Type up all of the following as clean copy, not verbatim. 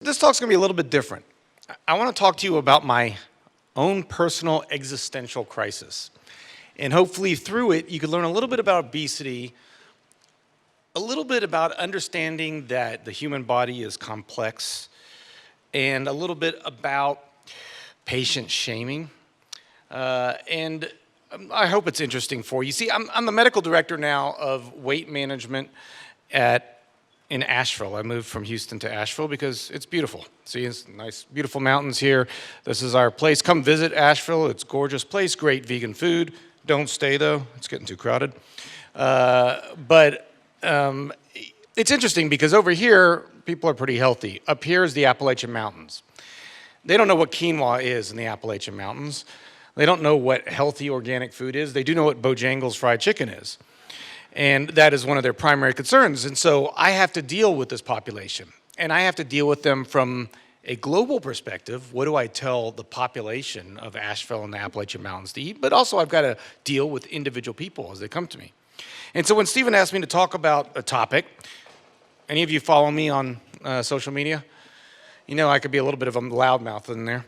This talk's gonna be a little bit different. I wanna talk to you about my own personal existential crisis. And hopefully through it, you can learn a little bit about obesity, a little bit about understanding that the human body is complex, and a little bit about patient shaming. And I hope it's interesting for you. See, I'm the medical director now of weight management in Asheville. I moved from Houston to Asheville because it's beautiful. See, it's nice, beautiful mountains here. This is our place. Come visit Asheville. It's a gorgeous place, great vegan food. Don't stay though, it's getting too crowded. But it's interesting because over here, people are pretty healthy. Up here is the Appalachian Mountains. They don't know what quinoa is in the Appalachian Mountains. They don't know what healthy organic food is. They do know what Bojangles fried chicken is. And that is one of their primary concerns. And so I have to deal with this population. And I have to deal with them from a global perspective. What do I tell the population of Asheville and the Appalachian Mountains to eat? But also I've got to deal with individual people as they come to me. And so when Stephen asked me to talk about a topic, any of you follow me on social media? You know I could be a little bit of a loudmouth in there.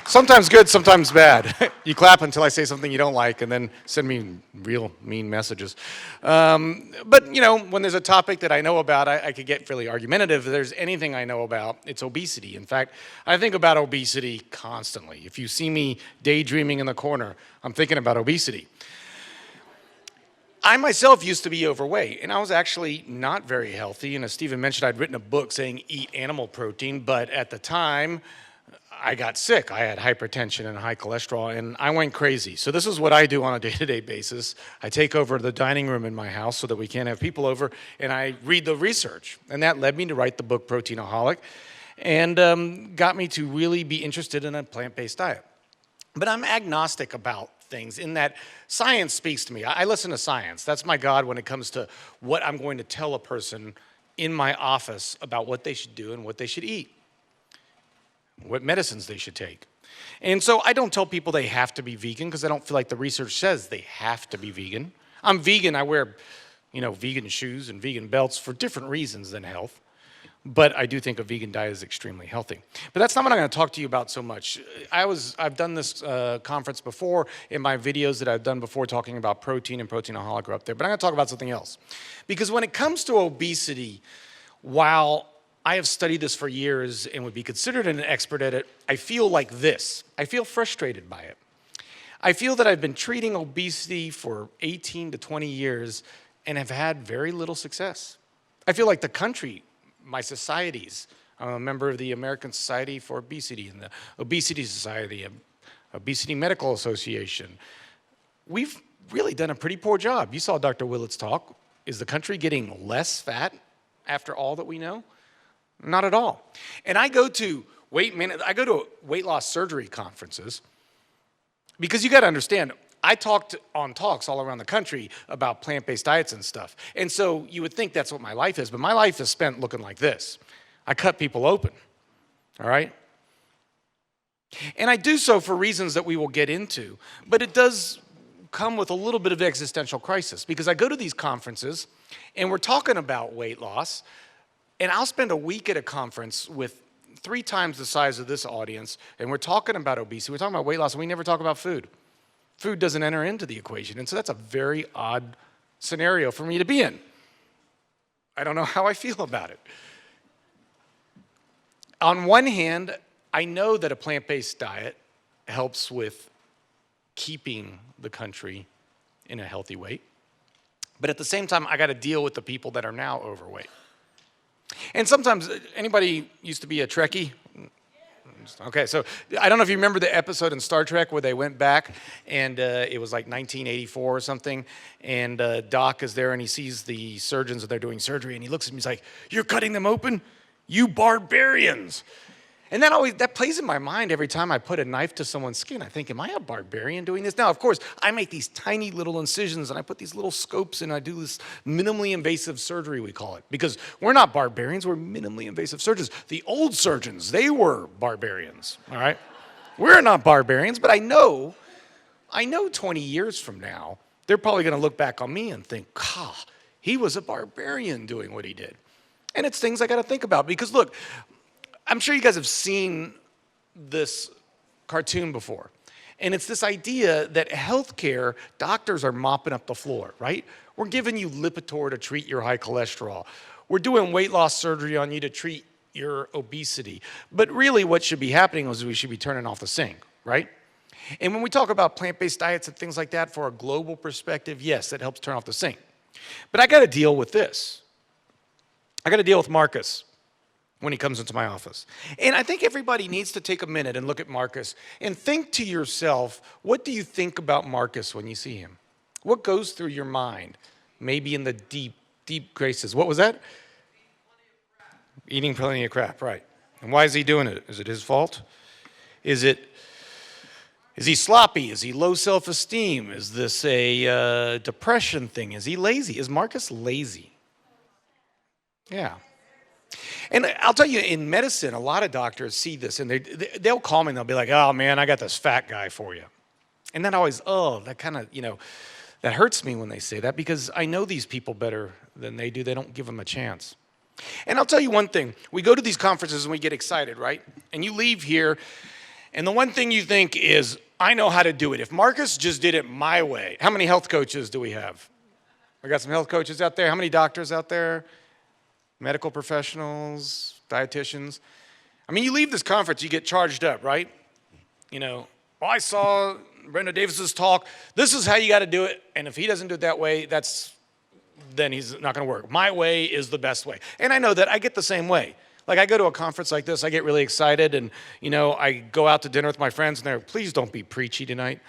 Sometimes good, sometimes bad. You clap until I say something you don't like and then send me real mean messages. But you know, when there's a topic that I know about, I could get fairly argumentative. If there's anything I know about, it's obesity. In fact, I think about obesity constantly. If you see me daydreaming in the corner, I'm thinking about obesity. I myself used to be overweight, and I was actually not very healthy. And as Stephen mentioned, I'd written a book saying eat animal protein, but at the time, I got sick. I had hypertension and high cholesterol, and I went crazy. So this is what I do on a day-to-day basis. I take over the dining room in my house so that we can't have people over, and I read the research. And that led me to write the book Proteinaholic, and got me to really be interested in a plant-based diet. But I'm agnostic about things in that science speaks to me. I listen to science. That's my God when it comes to what I'm going to tell a person in my office about what they should do and what they should eat, what medicines they should take. And so I don't tell people they have to be vegan because I don't feel like the research says they have to be vegan. I'm vegan. I wear, vegan shoes and vegan belts for different reasons than health. But I do think a vegan diet is extremely healthy. But that's not what I'm going to talk to you about so much. I've done this conference before. In my videos that I've done before talking about protein and Proteinaholic are up there. But I'm going to talk about something else. Because when it comes to obesity, while I have studied this for years and would be considered an expert at it, I feel like this. I feel frustrated by it. I feel that I've been treating obesity for 18 to 20 years and have had very little success. I feel like the country, my societies, I'm a member of the American Society for Obesity and the Obesity Society, Obesity Medical Association. We've really done a pretty poor job. You saw Dr. Willett's talk. Is the country getting less fat after all that we know? Not at all. And I go to weight loss surgery conferences because you got to understand, I talked on talks all around the country about plant-based diets and stuff. And so you would think that's what my life is, but my life is spent looking like this. I cut people open, all right? And I do so for reasons that we will get into, but it does come with a little bit of existential crisis because I go to these conferences and we're talking about weight loss, and I'll spend a week at a conference with 3 times the size of this audience, and we're talking about obesity, we're talking about weight loss, and we never talk about food. Food doesn't enter into the equation, and so that's a very odd scenario for me to be in. I don't know how I feel about it. On one hand, I know that a plant-based diet helps with keeping the country in a healthy weight, but at the same time, I got to deal with the people that are now overweight. And sometimes, anybody used to be a Trekkie? Okay, so I don't know if you remember the episode in Star Trek where they went back and it was like 1984 or something, and Doc is there and he sees the surgeons and they're doing surgery and he looks at me, he's like, "You're cutting them open? You barbarians!" And that plays in my mind every time I put a knife to someone's skin. I think, am I a barbarian doing this? Now, of course, I make these tiny little incisions and I put these little scopes and I do this minimally invasive surgery, we call it. Because we're not barbarians, we're minimally invasive surgeons. The old surgeons, they were barbarians, all right? We're not barbarians, but I know 20 years from now, they're probably gonna look back on me and think, he was a barbarian doing what he did. And it's things I got to think about because look, I'm sure you guys have seen this cartoon before. And it's this idea that healthcare, doctors are mopping up the floor, right? We're giving you Lipitor to treat your high cholesterol. We're doing weight loss surgery on you to treat your obesity. But really what should be happening is we should be turning off the sink, right? And when we talk about plant-based diets and things like that for a global perspective, yes, that helps turn off the sink. But I got to deal with this. I got to deal with Marcus when he comes into my office. And I think everybody needs to take a minute and look at Marcus and think to yourself, what do you think about Marcus when you see him? What goes through your mind? Maybe in the deep, deep graces. What was that? Eating plenty of crap, right. And why is he doing it? Is it his fault? Is he sloppy? Is he low self-esteem? Is this a depression thing? Is he lazy? Is Marcus lazy? Yeah. And I'll tell you, in medicine, a lot of doctors see this, and they'll call me and they'll be like, oh, man, I got this fat guy for you. And that always, that kind of, that hurts me when they say that because I know these people better than they do. They don't give them a chance. And I'll tell you one thing. We go to these conferences and we get excited, right? And you leave here, and the one thing you think is, I know how to do it. If Marcus just did it my way. How many health coaches do we have? We got some health coaches out there. How many doctors out there? Medical professionals, dietitians. I mean, you leave this conference, you get charged up, right? I saw Brenda Davis's talk. This is how you got to do it. And if he doesn't do it that way, then he's not going to work. My way is the best way. And I know that I get the same way. Like I go to a conference like this, I get really excited and, I go out to dinner with my friends and they're, please don't be preachy tonight.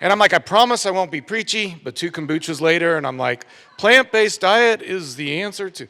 And I'm like, I promise I won't be preachy, but 2 kombuchas later and I'm like, plant-based diet is the answer to...